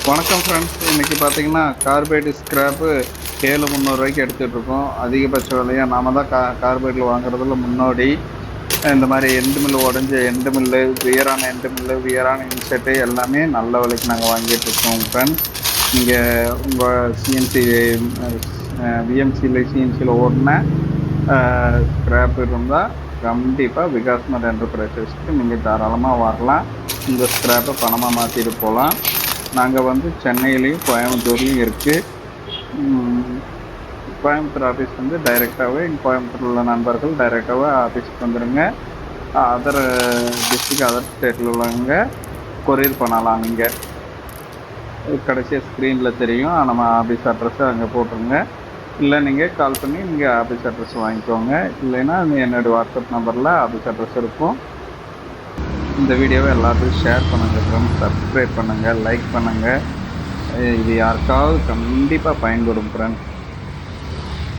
வணக்கம் ஃப்ரெண்ட்ஸ். இன்றைக்கி பார்த்தீங்கன்னா கார்பைடு ஸ்க்ராப்பு 7,300 எடுத்துகிட்டு இருக்கோம். அதிகபட்ச விலையாக நாம தான் கார்பைடில் வாங்குறதுல முன்னோடி. இந்த மாதிரி எண்டு மில்லு உடஞ்ச எண்டு மில்லு, வியரான எண்டு மில்லு, வியரான இன்செட்டு எல்லாமே நல்ல விலைக்கு நாங்கள் வாங்கிட்டுருக்கோம் ஃப்ரெண்ட்ஸ். நீங்கள் உங்கள் சிஎன்சி விஎம்சியில் சிஎன்சியில் ஓடின ஸ்க்ராப் இருந்தால் கண்டிப்பாக விகாஸ்மட் என்டர்பிரைசஸ்க்கு நீங்கள் தாராளமாக வரலாம். இந்த ஸ்க்ராப்பை பணமாக மாற்றிட்டு போகலாம். நாங்கள் வந்து சென்னையிலையும் கோயம்புத்தூர்லேயும் இருக்குது. கோயம்புத்தூர் ஆஃபீஸ் வந்து டைரெக்டாகவே கோயம்புத்தூரில் உள்ள நண்பர்கள் டைரெக்டாகவே ஆஃபீஸுக்கு வந்துடுங்க. அதர் டிஸ்ட்ரிக்ட் அதர் ஸ்டேட்டில் உள்ளவங்க கொரியர் பண்ணலாம். நீங்கள் கடைசியாக ஸ்க்ரீனில் தெரியும் நம்ம ஆஃபீஸ் அட்ரஸை அங்கே போட்டுருங்க. இல்லை நீங்கள் கால் பண்ணி நீங்கள் ஆஃபீஸ் அட்ரஸ் வாங்கிக்கோங்க. இல்லைன்னா என்னோடய வாட்ஸ்அப் நம்பரில் ஆஃபீஸ் அட்ரஸ் இருக்கும். இந்த வீடியோவை எல்லாத்துக்கும் ஷேர் பண்ணுங்கள் ஃப்ரெண்ட்ஸ். சப்ஸ்கிரைப் பண்ணுங்கள், லைக் பண்ணுங்கள். இது யாருக்காவது கண்டிப்பாக பயன்படும் ஃப்ரெண்ட்ஸ்.